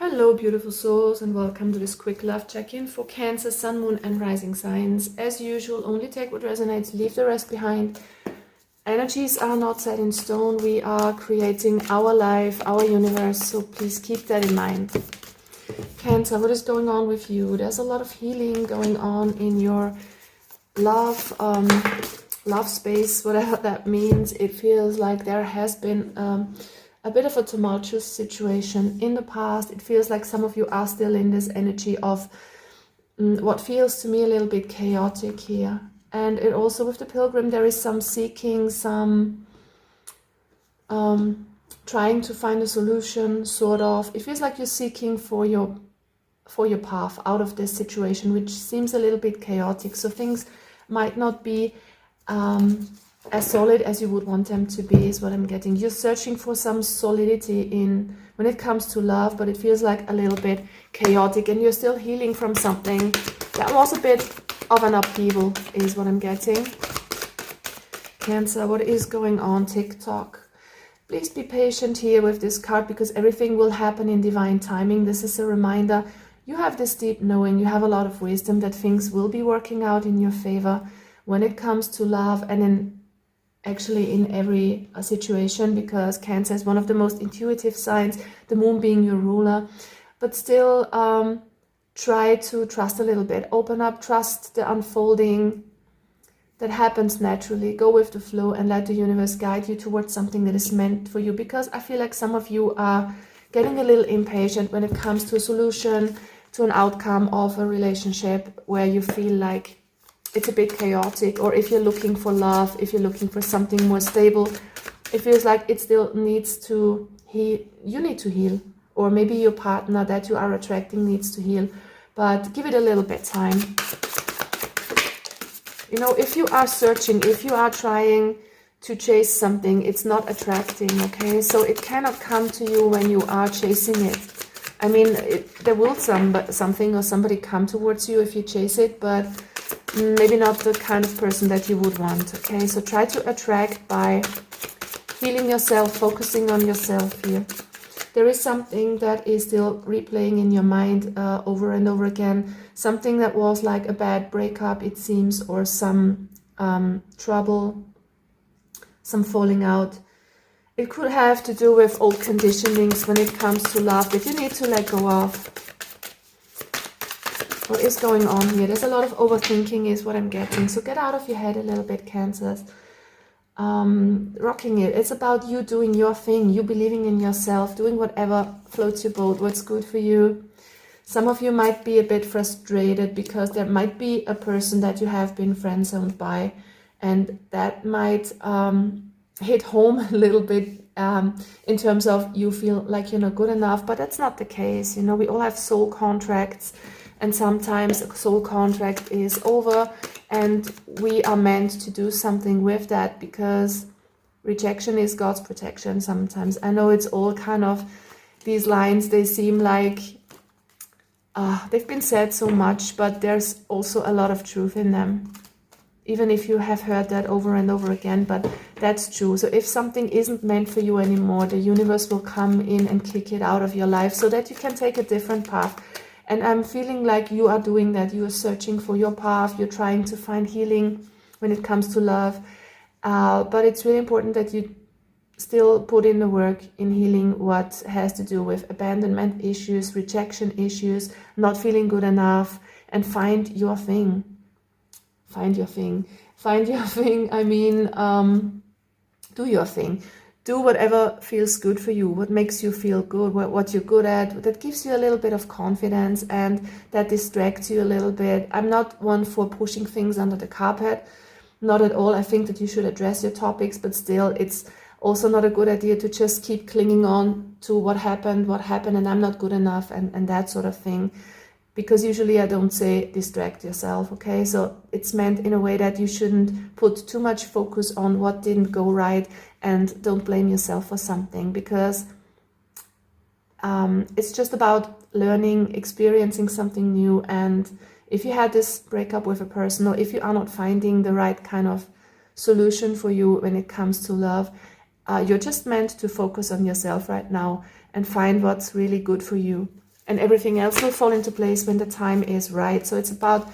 Hello, beautiful souls, and welcome to this quick love check-in for Cancer, Sun, Moon, and Rising signs. As usual, only take what resonates, leave the rest behind. Energies are not set in stone. We are creating our life, our universe, so please keep that in mind. Cancer, what is going on with you? There's a lot of healing going on in your love, love space, whatever that means. It feels like there has been a bit of a tumultuous situation in the past. It feels like some of you are still in this energy of what feels to me a little bit chaotic here. And it also, with the Pilgrim, there is some seeking, some trying to find a solution, sort of. It feels like you're seeking for your path out of this situation, which seems a little bit chaotic. So things might not be as solid as you would want them to be, is what I'm getting. You're searching for some solidity in when it comes to love, but it feels like a little bit chaotic, and you're still healing from something that was a bit of an upheaval, is what I'm getting. Cancer, what is going on? TikTok. Please be patient here with this card, because everything will happen in divine timing. This is a reminder. You have this deep knowing, you have a lot of wisdom that things will be working out in your favor when it comes to love, and actually in every situation, because Cancer is one of the most intuitive signs, the moon being your ruler. But still, try to trust a little bit, open up, trust the unfolding that happens naturally. Go with the flow and let the universe guide you towards something that is meant for you, because I feel like some of you are getting a little impatient when it comes to a solution, to an outcome of a relationship where you feel like it's a bit chaotic. Or if you're looking for love, if you're looking for something more stable, it feels like it still needs to heal. You need to heal, or maybe your partner that you are attracting needs to heal, but give it a little bit time. You know, if you are searching, if you are trying to chase something, it's not attracting, okay? So it cannot come to you when you are chasing it. I mean, there will something or somebody come towards you if you chase it, but maybe not the kind of person that you would want, okay? So try to attract by healing yourself, focusing on yourself here. There is something that is still replaying in your mind over and over again. Something that was like a bad breakup, it seems, or some trouble, some falling out. It could have to do with old conditionings when it comes to love that you need to let go of. What is going on here? There's a lot of overthinking is what I'm getting. So get out of your head a little bit, Cancers. Rocking it. It's about you doing your thing, you believing in yourself, doing whatever floats your boat, what's good for you. Some of you might be a bit frustrated because there might be a person that you have been friend-zoned by, and that might hit home a little bit in terms of you feel like you're not good enough, but that's not the case. You know, we all have soul contracts, and sometimes a soul contract is over and we are meant to do something with that, because rejection is God's protection sometimes. I know it's all kind of, these lines, they seem like they've been said so much, but there's also a lot of truth in them. Even if you have heard that over and over again, but that's true. So if something isn't meant for you anymore, the universe will come in and kick it out of your life so that you can take a different path. And I'm feeling like you are doing that. You are searching for your path. You're trying to find healing when it comes to love. But it's really important that you still put in the work in healing what has to do with abandonment issues, rejection issues, not feeling good enough, and find your thing. Find your thing. Find your thing. I mean, do your thing. Do whatever feels good for you, what makes you feel good, what you're good at, that gives you a little bit of confidence and that distracts you a little bit. I'm not one for pushing things under the carpet, not at all. I think that you should address your topics, but still, it's also not a good idea to just keep clinging on to what happened, and I'm not good enough, and that sort of thing. Because usually I don't say distract yourself, okay? So it's meant in a way that you shouldn't put too much focus on what didn't go right, and don't blame yourself for something, because it's just about learning, experiencing something new. And if you had this breakup with a person, or if you are not finding the right kind of solution for you when it comes to love, you're just meant to focus on yourself right now and find what's really good for you. and everything else will fall into place when the time is right. So it's about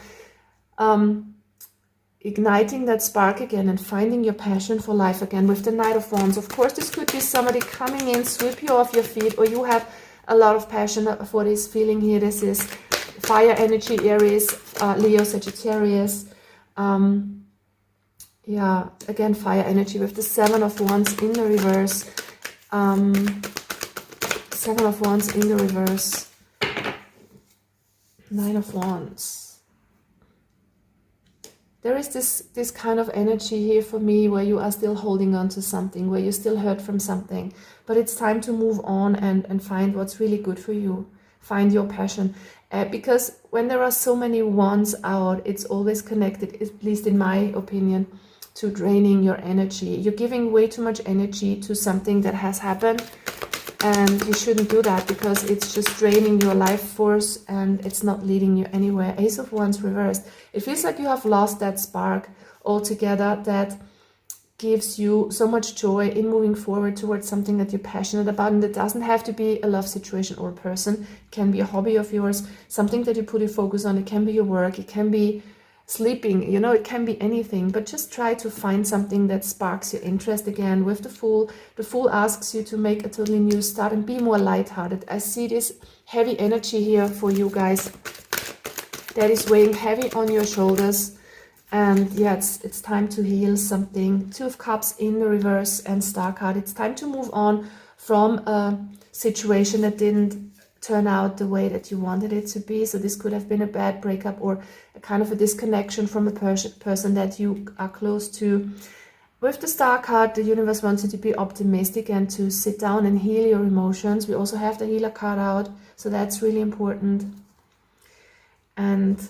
igniting that spark again and finding your passion for life again with the Knight of Wands. Of course, this could be somebody coming in, sweep you off your feet, or you have a lot of passion for this feeling here. This is fire energy, Aries, Leo, Sagittarius. Yeah, again, fire energy with the Seven of Wands in the reverse. Seven of Wands in the reverse. Nine of Wands. There is this kind of energy here for me where you are still holding on to something, where you still hurt from something. But it's time to move on and find what's really good for you. Find your passion. Because when there are so many wands out, it's always connected, at least in my opinion, to draining your energy. You're giving way too much energy to something that has happened. And you shouldn't do that because it's just draining your life force and it's not leading you anywhere. Ace of Wands reversed. It feels like you have lost that spark altogether that gives you so much joy in moving forward towards something that you're passionate about. And it doesn't have to be a love situation or a person. It can be a hobby of yours, something that you put your focus on. It can be your work. It can be sleeping, you know, it can be anything, but just try to find something that sparks your interest again. With the Fool asks you to make a totally new start and be more lighthearted. I see this heavy energy here for you guys that is weighing heavy on your shoulders, and yeah, it's time to heal something. Two of Cups in the reverse and Star card. It's time to move on from a situation that didn't turn out the way that you wanted it to be. So this could have been a bad breakup or a kind of a disconnection from a person that you are close to. With the Star card, the universe wants you to be optimistic and to sit down and heal your emotions. We also have the Healer card out, so that's really important. And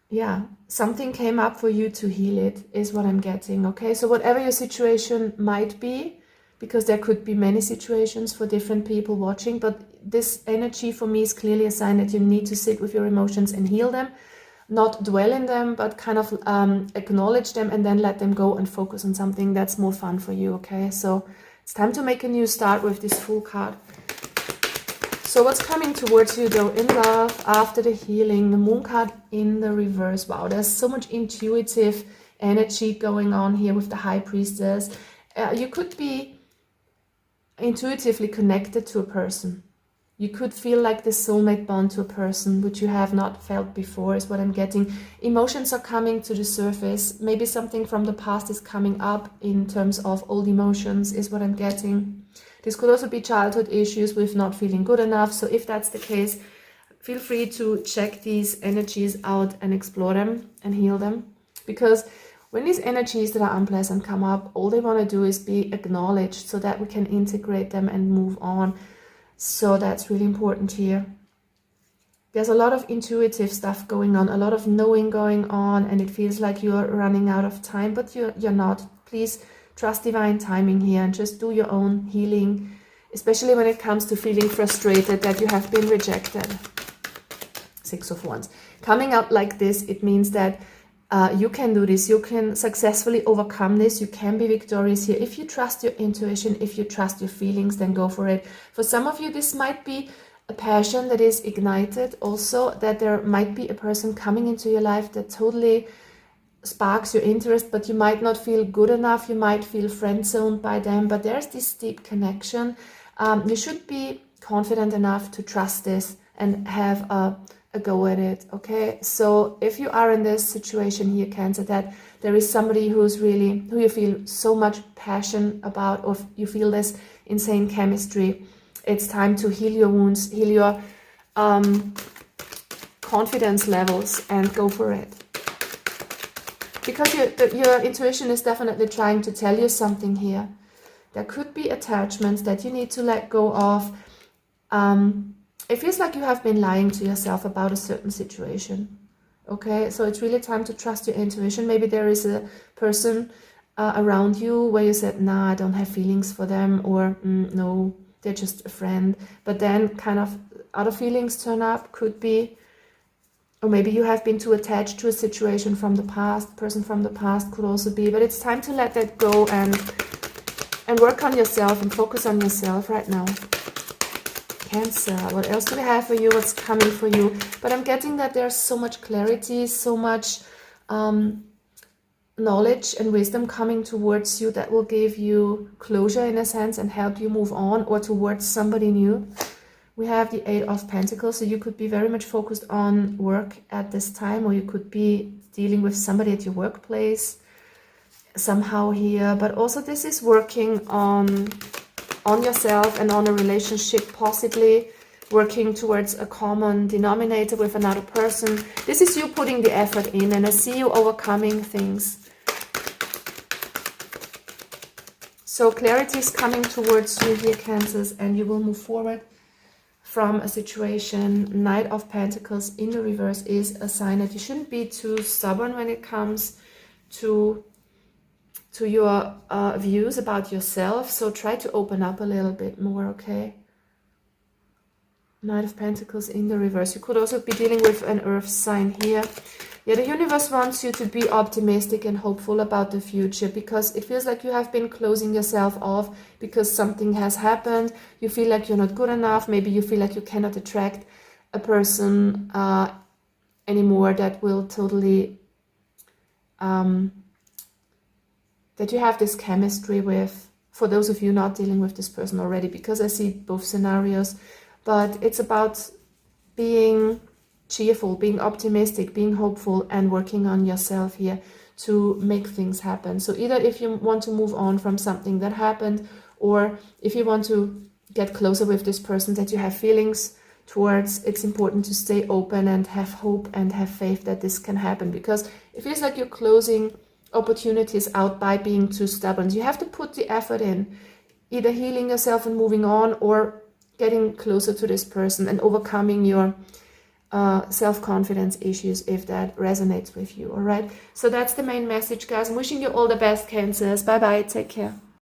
yeah, something came up for you to heal it is what I'm getting, okay? So whatever your situation might be, because there could be many situations for different people watching, but this energy for me is clearly a sign that you need to sit with your emotions and heal them, not dwell in them, but kind of acknowledge them and then let them go and focus on something that's more fun for you, okay? So it's time to make a new start with this Fool card. So what's coming towards you though in love after the healing? The Moon card in the reverse. Wow, there's so much intuitive energy going on here with the High Priestess. You could be intuitively connected to a person. You could feel like the soulmate bond to a person which you have not felt before is what I'm getting. Emotions are coming to the surface. Maybe something from the past is coming up in terms of old emotions is what I'm getting. This could also be childhood issues with not feeling good enough. So if that's the case, feel free to check these energies out and explore them and heal them. Because when these energies that are unpleasant come up, all they want to do is be acknowledged so that we can integrate them and move on. So that's really important here. There's a lot of intuitive stuff going on, a lot of knowing going on, and it feels like you're running out of time, but you're not. Please trust divine timing here and just do your own healing, especially when it comes to feeling frustrated that you have been rejected. Six of Wands. Coming out like this, it means that you can do this, you can successfully overcome this, you can be victorious here. If you trust your intuition, if you trust your feelings, then go for it. For some of you, this might be a passion that is ignited also, that there might be a person coming into your life that totally sparks your interest, but you might not feel good enough, you might feel friend-zoned by them, but there's this deep connection. You should be confident enough to trust this and have a go at it, okay? So if you are in this situation here, Cancer, that there is somebody who you feel so much passion about, or you feel this insane chemistry, it's time to heal your wounds, heal your confidence levels, and go for it. Because your intuition is definitely trying to tell you something here. There could be attachments that you need to let go of. It feels like you have been lying to yourself about a certain situation. Okay, so it's really time to trust your intuition. Maybe there is a person around you where you said, nah, I don't have feelings for them, or no, they're just a friend. But then kind of other feelings turn up, could be, or maybe you have been too attached to a situation from the past, person from the past could also be. But it's time to let that go and work on yourself and focus on yourself right now. Cancer, what else do we have for you? What's coming for you? But I'm getting that there's so much clarity, so much knowledge and wisdom coming towards you that will give you closure in a sense and help you move on or towards somebody new. We have the Eight of Pentacles, so you could be very much focused on work at this time, or you could be dealing with somebody at your workplace somehow here. But also this is working on yourself and on a relationship, possibly working towards a common denominator with another person. This is you putting the effort in, and I see you overcoming things. So clarity is coming towards you here, Cancers, and you will move forward from a situation. Knight of Pentacles in the reverse is a sign that you shouldn't be too stubborn when it comes to your views about yourself. So try to open up a little bit more, okay? Knight of Pentacles in the reverse. You could also be dealing with an earth sign here. Yeah, the universe wants you to be optimistic and hopeful about the future, because it feels like you have been closing yourself off because something has happened. You feel like you're not good enough. Maybe you feel like you cannot attract a person anymore that will totally, that you have this chemistry with, for those of you not dealing with this person already, because I see both scenarios. But it's about being cheerful, being optimistic, being hopeful, and working on yourself here to make things happen. So either if you want to move on from something that happened, or if you want to get closer with this person that you have feelings towards, it's important to stay open and have hope and have faith that this can happen, because it feels like you're closing opportunities out by being too stubborn. You have to put the effort in, either healing yourself and moving on, or getting closer to this person and overcoming your self-confidence issues, if that resonates with you. All right, so that's the main message, guys. I'm wishing you all the best, Cancers. Bye bye, take care.